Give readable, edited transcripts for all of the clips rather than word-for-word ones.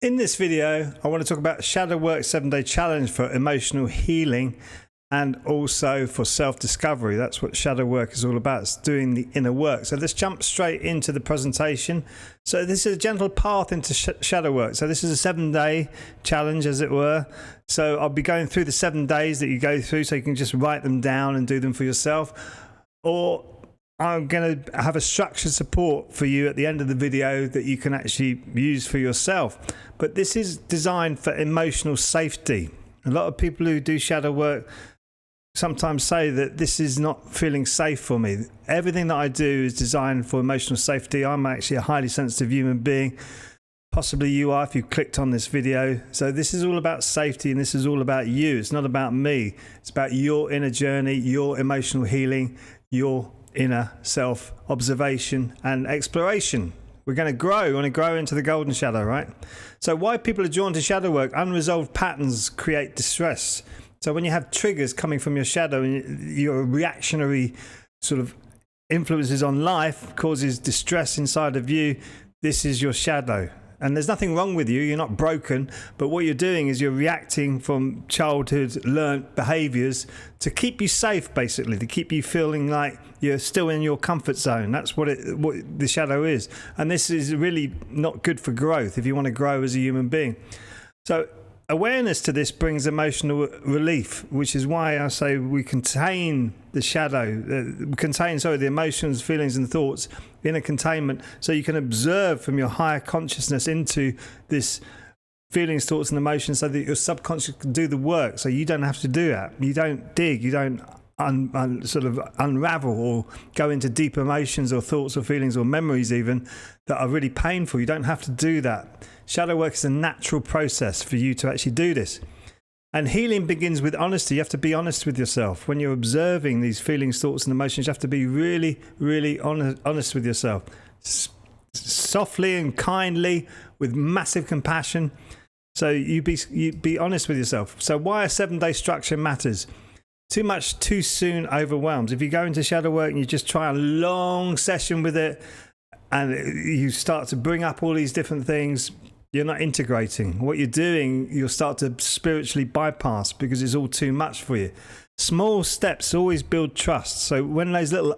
In this video, I want to talk about Shadow Work 7-Day Challenge for emotional healing and also for self-discovery. That's what shadow work is all about. It's doing the inner work. So let's jump straight into the presentation. So this is a gentle path into shadow work. So this is a 7-day challenge, as it were. So I'll be going through the 7 days that you go through, so you can just write them down and do them for yourself. Or I'm going to have a structured support for you at the end of the video that you can actually use for yourself. But this is designed for emotional safety. A lot of people who do shadow work sometimes say that this is not feeling safe for me. Everything that I do is designed for emotional safety. I'm actually a highly sensitive human being. Possibly you are if you clicked on this video. So this is all about safety, and this is all about you. It's not about me. It's about your inner journey, your emotional healing, your inner self-observation and exploration. We're going to grow. We want to grow into the golden shadow, right? So why people are drawn to shadow work? Unresolved patterns create distress. So when you have triggers coming from your shadow and your reactionary sort of influences on life causes distress inside of you, this is your shadow. And there's nothing wrong with you. You're not broken. But what you're doing is you're reacting from childhood learnt behaviors to keep you safe, basically, to keep you feeling like you're still in your comfort zone. That's what the shadow is. And this is really not good for growth if you want to grow as a human being. So awareness to this brings emotional relief, which is why I say we contain the shadow, the emotions, feelings and thoughts in a containment, so you can observe from your higher consciousness into this feelings, thoughts and emotions, so that your subconscious can do the work, so you don't have to do that. You don't dig, you don't sort of unravel or go into deep emotions or thoughts or feelings or memories even that are really painful. You don't have to do that. Shadow work is a natural process for you to actually do this. And healing begins with honesty. You have to be honest with yourself. When you're observing these feelings, thoughts and emotions, you have to be really, really honest with yourself. Softly and kindly, with massive compassion. So you be honest with yourself. So why a 7-day structure matters. Too much too soon overwhelms. If you go into shadow work and you just try a long session with it and you start to bring up all these different things, you're not integrating. What you're doing, you'll start to spiritually bypass because it's all too much for you. Small steps always build trust. So when those little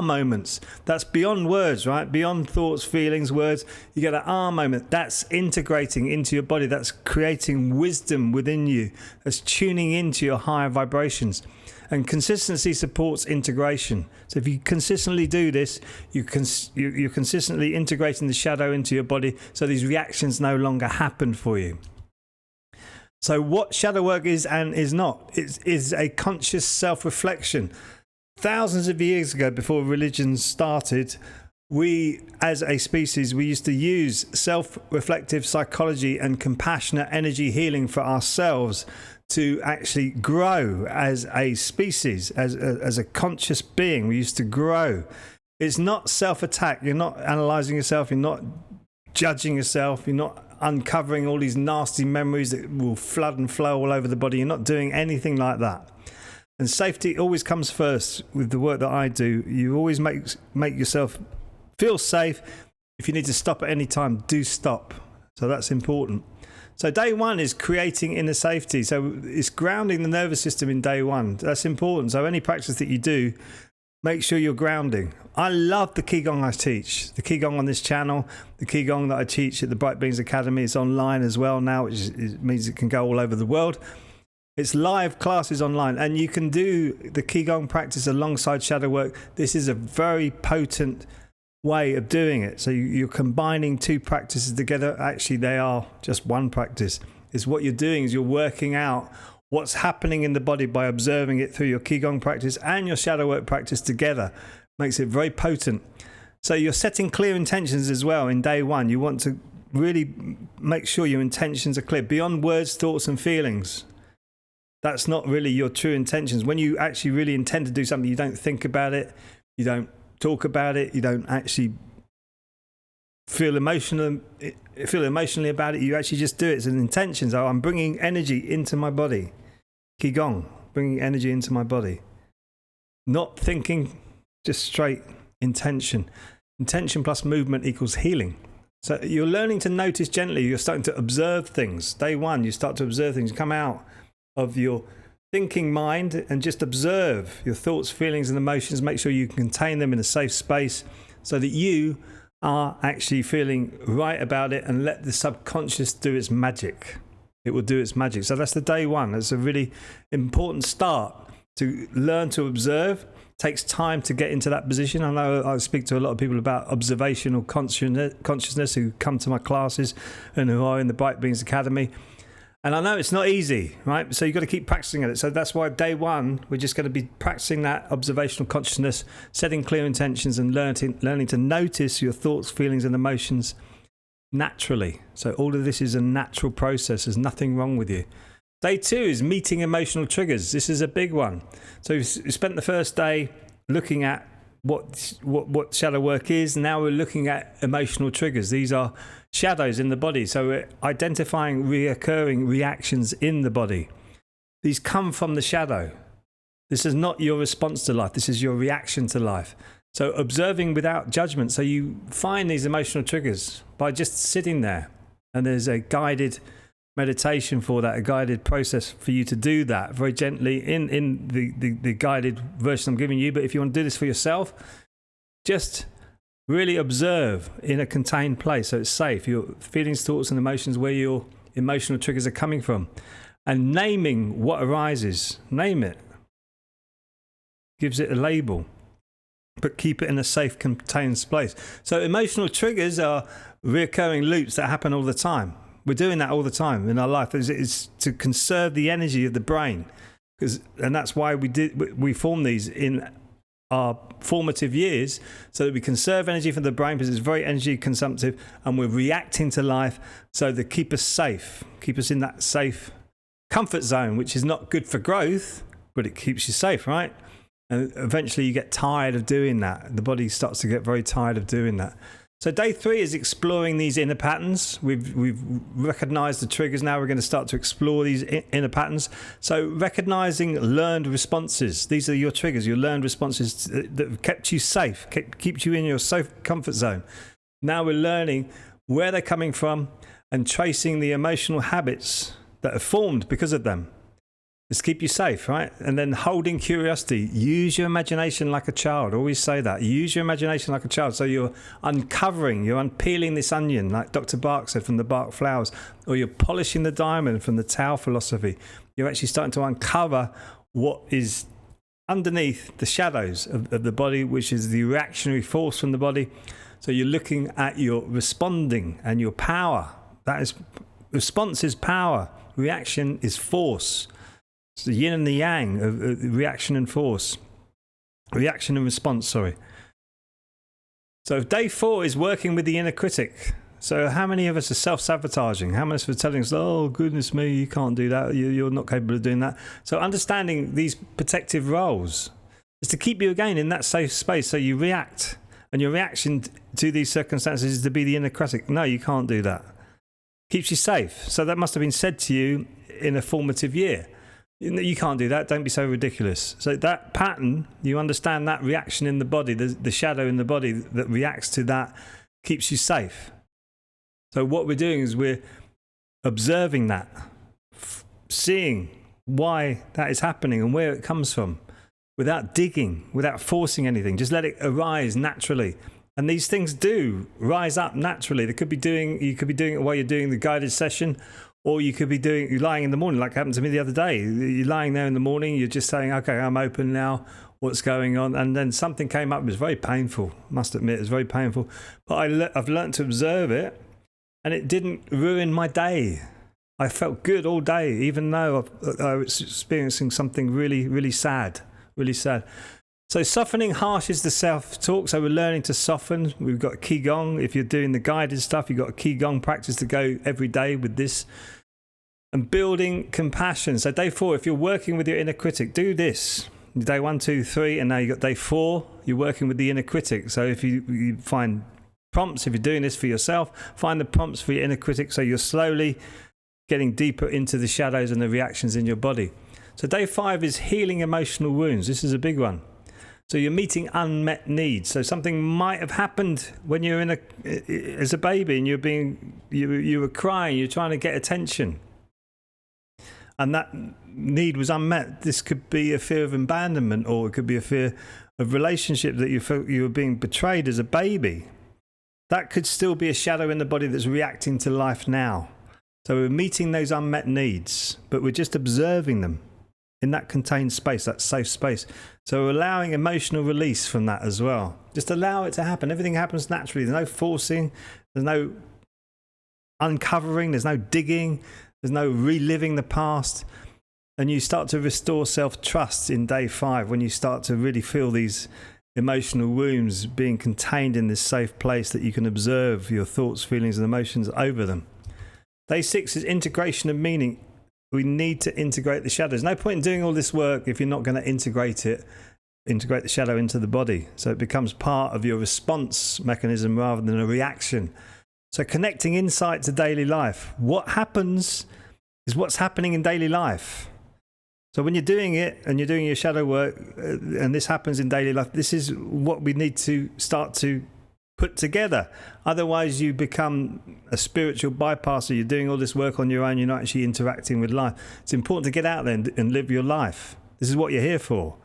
moments, that's beyond words, right? Beyond thoughts, feelings, words, you get an moment. That's integrating into your body. That's creating wisdom within you. That's tuning into your higher vibrations. And consistency supports integration. So if you consistently do this, you're consistently integrating the shadow into your body, so these reactions no longer happen for you. So what shadow work is and is not, it is a conscious self-reflection. Thousands of years ago, before religion started, we as a species, we used to use self-reflective psychology and compassionate energy healing for ourselves to actually grow as a species, as a conscious being. We used to grow. It's not self-attack. You're not analyzing yourself. You're not judging yourself. You're not uncovering all these nasty memories that will flood and flow all over the body. You're not doing anything like that. And safety always comes first with the work that I do. You always make yourself feel safe. If you need to stop at any time, do stop. So that's important. So day one is creating inner safety. So it's grounding the nervous system in day one. That's important. So any practice that you do, make sure you're grounding. I love the Qigong I teach. The Qigong on this channel, the Qigong that I teach at the Bright Beings Academy, is online as well now, which means it can go all over the world. It's live classes online, and you can do the Qigong practice alongside shadow work. This is a very potent way of doing it. So you're combining two practices together. Actually, they are just one practice. It's what you're doing is you're working out what's happening in the body by observing it through your Qigong practice and your shadow work practice together. Makes it very potent. So you're setting clear intentions as well in day one. You want to really make sure your intentions are clear beyond words, thoughts and feelings. That's not really your true intentions. When you actually really intend to do something, you don't think about it, you don't talk about it, you don't actually feel emotionally about it, you actually just do it. It's an intention. So I'm bringing energy into my body. Qigong, bringing energy into my body. Not thinking, just straight intention. Intention plus movement equals healing. So you're learning to notice gently. You're starting to observe things. Day one, you start to observe things. You come out of your thinking mind and just observe your thoughts, feelings, and emotions. Make sure you can contain them in a safe space so that you are actually feeling right about it, and let the subconscious do its magic. It will do its magic. So that's the day one. It's a really important start to learn to observe. It takes time to get into that position. I know I speak to a lot of people about observational consciousness who come to my classes and who are in the Bright Beings Academy. And I know it's not easy, right? So you've got to keep practicing at it. So that's why day one, we're just going to be practicing that observational consciousness, setting clear intentions, and learning to notice your thoughts, feelings, and emotions naturally. So all of this is a natural process. There's nothing wrong with you. Day two is meeting emotional triggers. This is a big one. So we spent the first day looking at what shadow work is. Now we're looking at emotional triggers. These are shadows in the body. So we're identifying reoccurring reactions in the body. These come from the shadow. This is not your response to life. This is your reaction to life. So observing without judgment. So you find these emotional triggers by just sitting there. And there's a guided meditation for that, a guided process for you to do that very gently in the guided version I'm giving you. But if you want to do this for yourself, just really observe in a contained place so it's safe. Your feelings, thoughts, and emotions, where your emotional triggers are coming from. And naming what arises. Name it. Gives it a label. But keep it in a safe, contained place. So emotional triggers are recurring loops that happen all the time. We're doing that all the time in our life. It's to conserve the energy of the brain. And that's why we form these in our formative years, so that we conserve energy from the brain, because it's very energy consumptive, and we're reacting to life so to keep us safe, keep us in that safe comfort zone, which is not good for growth, but it keeps you safe, right? And eventually you get tired of doing that. The body starts to get very tired of doing that. So day three is exploring these inner patterns. We've recognized the triggers. Now we're going to start to explore these inner patterns. So recognizing learned responses. These are your triggers, your learned responses that have kept you safe, kept you in your safe comfort zone. Now we're learning where they're coming from and tracing the emotional habits that are formed because of them. It's keep you safe, right? And then holding curiosity. Use your imagination like a child. Always say that. Use your imagination like a child. So you're uncovering, you're unpeeling this onion, like Dr. Bach said, from the Bach flowers, or you're polishing the diamond from the Tao philosophy. You're actually starting to uncover what is underneath the shadows of the body, which is the reactionary force from the body. So you're looking at your responding and your power. That is, response is power. Reaction is force. It's the yin and the yang of reaction and force. Reaction and response, sorry. So day four is working with the inner critic. So how many of us are self-sabotaging? How many of us are telling us, oh, goodness me, you can't do that. You're not capable of doing that. So understanding these protective roles is to keep you, again, in that safe space. So you react, and your reaction to these circumstances is to be the inner critic. No, you can't do that. Keeps you safe. So that must have been said to you in a formative year. You can't do that. Don't be so ridiculous. So that pattern, you understand that reaction in the body, the shadow in the body that reacts to that, keeps you safe. So what we're doing is we're observing that, seeing why that is happening and where it comes from, without digging, without forcing anything. Just let it arise naturally. And these things do rise up naturally. You could be doing it while you're doing the guided session. Or you could be lying in the morning, like happened to me the other day. You're lying there in the morning, you're just saying, okay, I'm open now, what's going on? And then something came up, it was very painful, must admit, it was very painful. But I've learned to observe it, and it didn't ruin my day. I felt good all day, even though I was experiencing something really, really sad, really sad. So softening harshes the self-talk. So we're learning to soften. We've got Qigong. If you're doing the guided stuff, you've got a Qigong practice to go every day with this. And building compassion. So day four, if you're working with your inner critic, do this. Day 1, 2, 3, and now you've got day 4, you're working with the inner critic. So if you find prompts, if you're doing this for yourself, find the prompts for your inner critic, so you're slowly getting deeper into the shadows and the reactions in your body. So day 5 is healing emotional wounds. This is a big one. So you're meeting unmet needs. So something might have happened when you're as a baby and you were crying, you're trying to get attention, and that need was unmet. This could be a fear of abandonment, or it could be a fear of relationship that you felt you were being betrayed as a baby. That could still be a shadow in the body that's reacting to life now. So we're meeting those unmet needs, but we're just observing them in that contained space, that safe space. So we're allowing emotional release from that as well. Just allow it to happen. Everything happens naturally. There's no forcing. There's no uncovering. There's no digging. There's no reliving the past. And you start to restore self-trust in day 5 when you start to really feel these emotional wounds being contained in this safe place that you can observe your thoughts, feelings, and emotions over them. Day 6 is integration of meaning. We need to integrate the shadow. There's no point in doing all this work if you're not going to integrate the shadow into the body. So it becomes part of your response mechanism rather than a reaction. So connecting insight to daily life. What happens is what's happening in daily life. So when you're doing it and you're doing your shadow work, and this happens in daily life, this is what we need to start to put together. Otherwise you become a spiritual bypasser. You're doing all this work on your own. You're not actually interacting with life. It's important to get out there and live your life. This is what you're here for.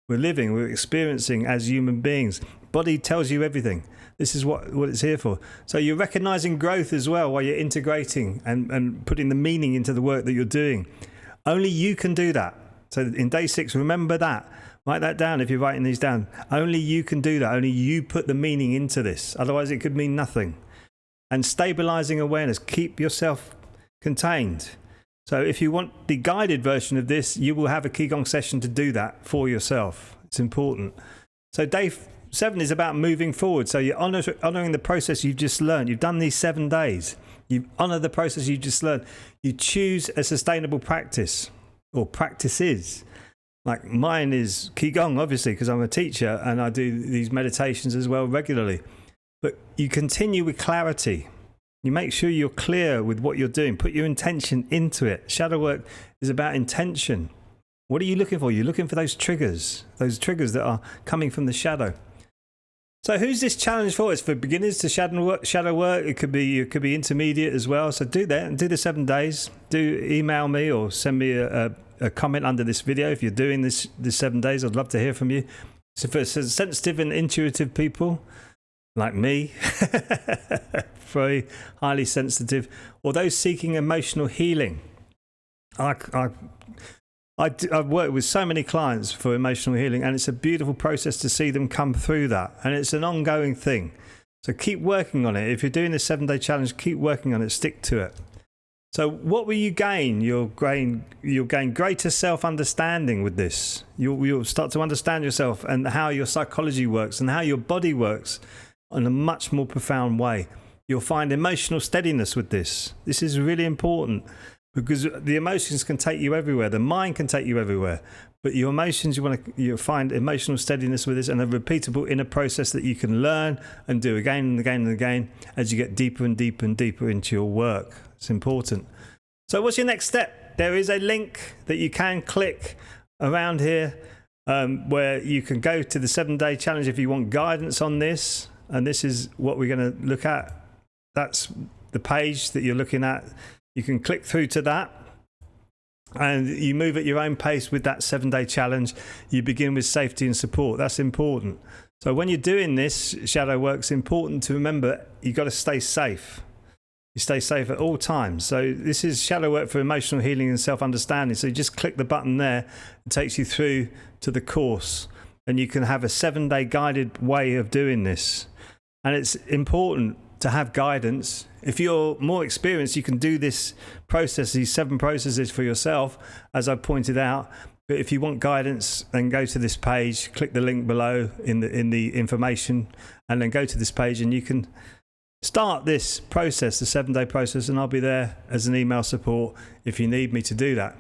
We're living, we're experiencing as human beings. Body tells you everything. This is what it's here for. So you're recognizing growth as well while you're integrating and putting the meaning into the work that you're doing. Only you can do that. So in day 6, remember that. Write that down if you're writing these down. Only you can do that. Only you put the meaning into this. Otherwise, it could mean nothing. And stabilizing awareness. Keep yourself contained. So if you want the guided version of this, you will have a Qigong session to do that for yourself. It's important. So day 7 is about moving forward. So you're honoring the process you've just learned. You've done these 7 days. You honor the process you've just learned. You choose a sustainable practice or practices. Like mine is Qigong, obviously, because I'm a teacher and I do these meditations as well regularly. But you continue with clarity. You make sure you're clear with what you're doing. Put your intention into it. Shadow work is about intention. What are you looking for? You're looking for those triggers that are coming from the shadow. So who's this challenge for? It's for beginners to shadow work. It could be intermediate as well. So do that and do the 7 days. Do email me or send me a comment under this video if you're doing this 7 days. I'd love to hear from you. So for sensitive and intuitive people like me, very highly sensitive, or those seeking emotional healing, I've worked with so many clients for emotional healing, and it's a beautiful process to see them come through that. And it's an ongoing thing. So keep working on it. If you're doing the 7-day challenge, keep working on it. Stick to it. So what will you gain? You'll gain greater self-understanding with this. You'll start to understand yourself and how your psychology works and how your body works in a much more profound way. You'll find emotional steadiness with this. This is really important because the emotions can take you everywhere. The mind can take you everywhere. But your emotions, you'll find emotional steadiness with this and a repeatable inner process that you can learn and do again and again and again as you get deeper and deeper and deeper into your work. It's important. So what's your next step? There is a link that you can click around here where you can go to the 7-day challenge if you want guidance on this. And this is what we're going to look at. That's the page that you're looking at. You can click through to that. And you move at your own pace with that 7-day challenge. You begin with safety and support. That's important. So when you're doing this shadow work, it's important to remember you've got to stay safe. You stay safe at all times. So this is shadow work for emotional healing and self-understanding. So you just click the button there. It takes you through to the course. And you can have a 7-day guided way of doing this. And it's important to have guidance. If you're more experienced, you can do this process, these 7 processes for yourself, as I pointed out. But if you want guidance, then go to this page, click the link below in the information, and then go to this page and you can start this process, the 7-day process, and I'll be there as an email support if you need me to do that.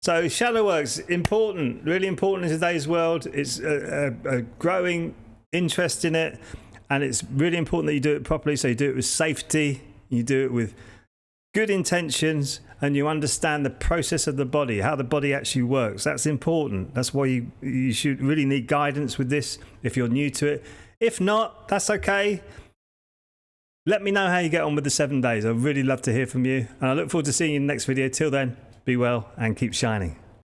So shadow work's important, really important in today's world. It's a growing interest in it. And it's really important that you do it properly. So you do it with safety, you do it with good intentions, and you understand the process of the body, how the body actually works. That's important. That's why you should really need guidance with this if you're new to it. If not, that's okay. Let me know how you get on with the 7 days. I'd really love to hear from you. And I look forward to seeing you in the next video. Till then, be well and keep shining.